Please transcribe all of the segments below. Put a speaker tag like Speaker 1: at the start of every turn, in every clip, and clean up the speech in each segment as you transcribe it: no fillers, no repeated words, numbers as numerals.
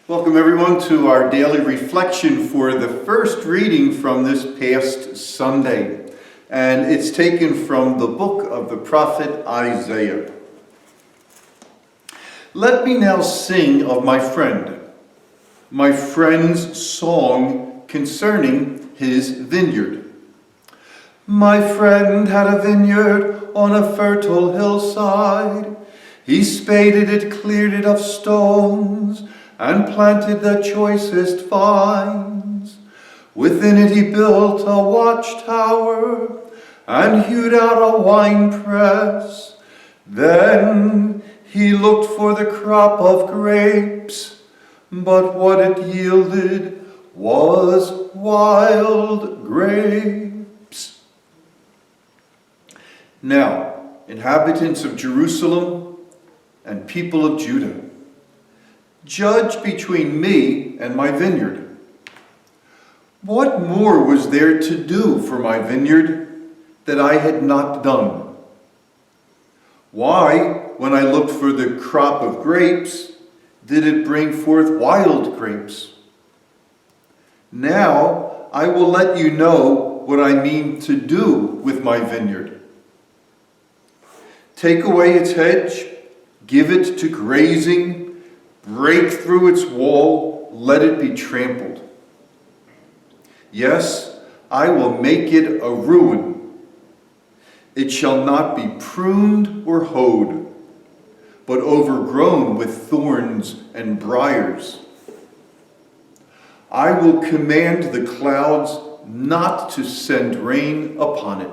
Speaker 1: Welcome everyone to our daily reflection for the first reading from this past Sunday. And it's taken from the book of the prophet Isaiah. Let me now sing of my friend's song concerning his vineyard. My friend had a vineyard on a fertile hillside. He spaded it, cleared it of stones, and planted the choicest vines. Within it he built a watchtower, and hewed out a winepress. Then he looked for the crop of grapes, but what it yielded was wild grapes. Now, inhabitants of Jerusalem and people of Judah, judge between me and my vineyard. What more was there to do for my vineyard that I had not done? Why, when I looked for the crop of grapes, did it bring forth wild grapes? Now I will let you know what I mean to do with my vineyard. Take away its hedge, give it to grazing, break through its wall, let it be trampled. Yes, I will make it a ruin. It shall not be pruned or hoed, but overgrown with thorns and briars. I will command the clouds not to send rain upon it.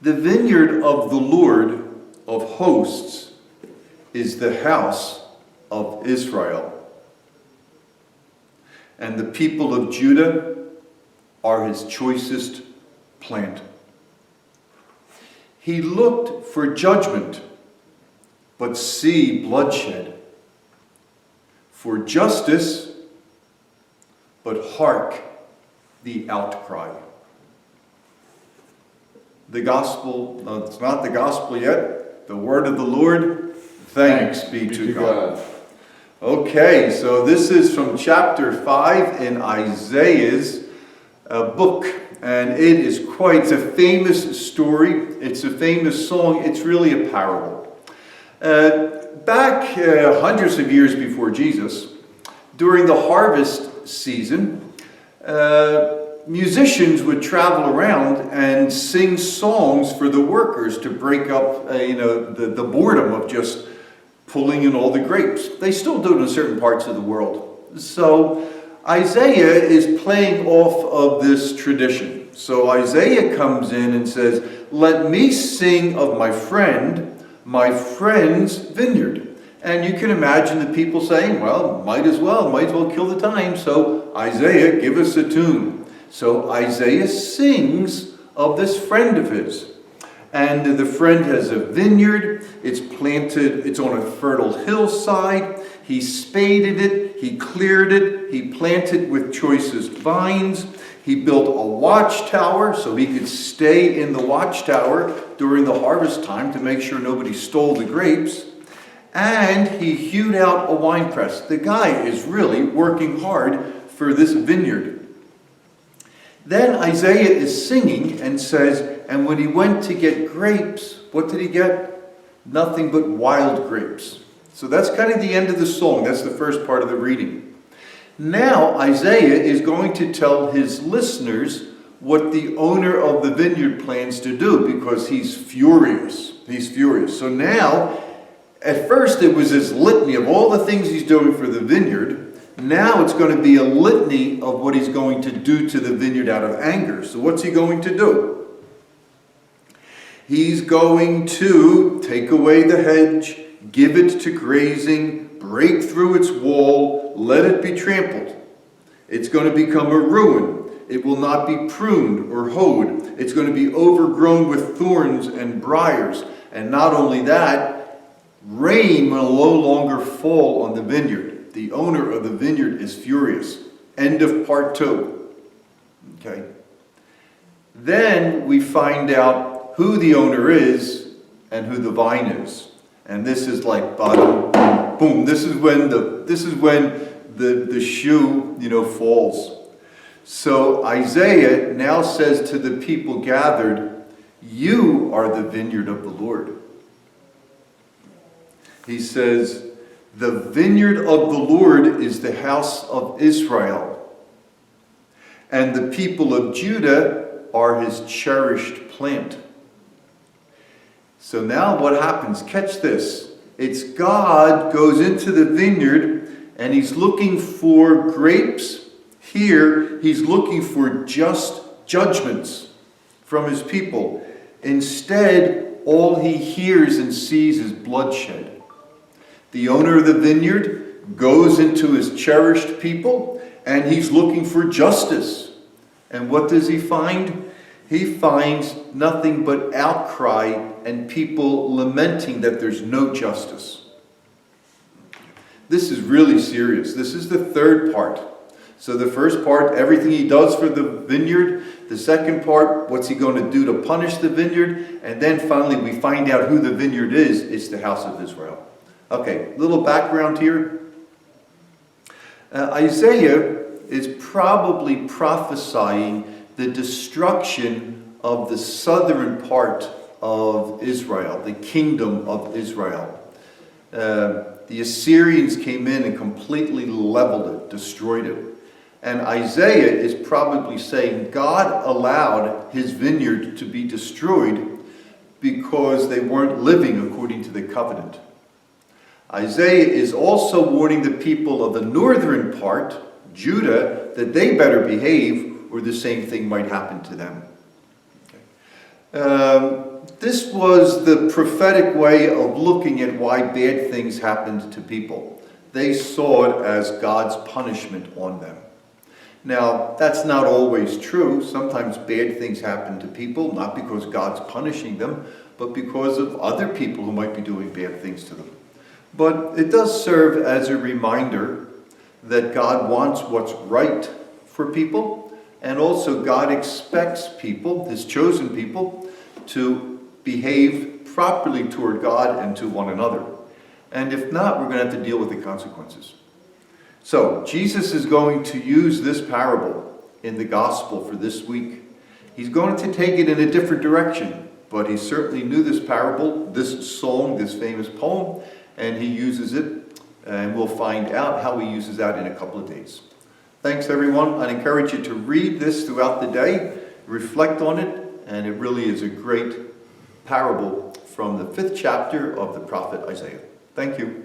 Speaker 1: The vineyard of the Lord of hosts is the house of Israel, and the people of Judah are his choicest plant. He looked for judgment, but see bloodshed, for justice, but hark the outcry. The gospel, no, it's not the gospel yet. The word of the Lord, thanks be to God. Okay, so this is from chapter 5 in Isaiah's book. And it's a famous story. It's a famous song. It's really a parable. Back hundreds of years before Jesus, during the harvest season, musicians would travel around and sing songs for the workers to break up, the boredom of just pulling in all the grapes. They still do it in certain parts of the world. So Isaiah is playing off of this tradition. So Isaiah comes in and says, let me sing of my friend's vineyard. And you can imagine the people saying, well, might as well kill the time. So Isaiah, give us a tune. So Isaiah sings of this friend of his. And the friend has a vineyard. It's planted, it's on a fertile hillside. He spaded it, he cleared it, he planted with choicest vines. He built a watchtower so he could stay in the watchtower during the harvest time to make sure nobody stole the grapes. And he hewed out a winepress. The guy is really working hard for this vineyard. Then Isaiah is singing and says, and when he went to get grapes, what did he get? Nothing but wild grapes. So that's kind of the end of the song. That's the first part of the reading. Now Isaiah is going to tell his listeners what the owner of the vineyard plans to do, because he's furious. He's furious. So now, at first it was this litany of all the things he's doing for the vineyard. Now it's going to be a litany of what he's going to do to the vineyard out of anger. So what's he going to do? He's going to take away the hedge, give it to grazing, break through its wall, let it be trampled. It's going to become a ruin. It will not be pruned or hoed. It's going to be overgrown with thorns and briars. And not only that, rain will no longer fall on the vineyard. The owner of the vineyard is furious. End of part 2. Okay. Then we find out who the owner is and who the vine is. And this is like bottom boom, this is when the shoe, falls. So Isaiah now says to the people gathered, you are the vineyard of the Lord. He says, the vineyard of the Lord is the house of Israel, and the people of Judah are his cherished plant. So now what happens? Catch this. It's God goes into the vineyard and he's looking for grapes. Here, he's looking for just judgments from his people. Instead, all he hears and sees is bloodshed. The owner of the vineyard goes into his cherished people and he's looking for justice. And what does he find? He finds nothing but outcry and people lamenting that there's no justice. This is really serious. This is the third part. So the first part, everything he does for the vineyard. The second part, what's he going to do to punish the vineyard? And then finally we find out who the vineyard is. It's the house of Israel. Okay, little background here. Isaiah is probably prophesying the destruction of the southern part of Israel, the kingdom of Israel. The Assyrians came in and completely leveled it, destroyed it. And Isaiah is probably saying God allowed his vineyard to be destroyed because they weren't living according to the covenant. Isaiah is also warning the people of the northern part, Judah, that they better behave or the same thing might happen to them. This was the prophetic way of looking at why bad things happened to people. They saw it as God's punishment on them. Now, that's not always true. Sometimes bad things happen to people, not because God's punishing them, but because of other people who might be doing bad things to them. But it does serve as a reminder that God wants what's right for people, and also God expects people, his chosen people, to behave properly toward God and to one another. And if not, we're going to have to deal with the consequences. So, Jesus is going to use this parable in the gospel for this week. He's going to take it in a different direction, but he certainly knew this parable, this song, this famous poem, and he uses it, and we'll find out how he uses that in a couple of days. Thanks, everyone. I'd encourage you to read this throughout the day, reflect on it, and it really is a great parable from the 5th chapter of the prophet Isaiah. Thank you.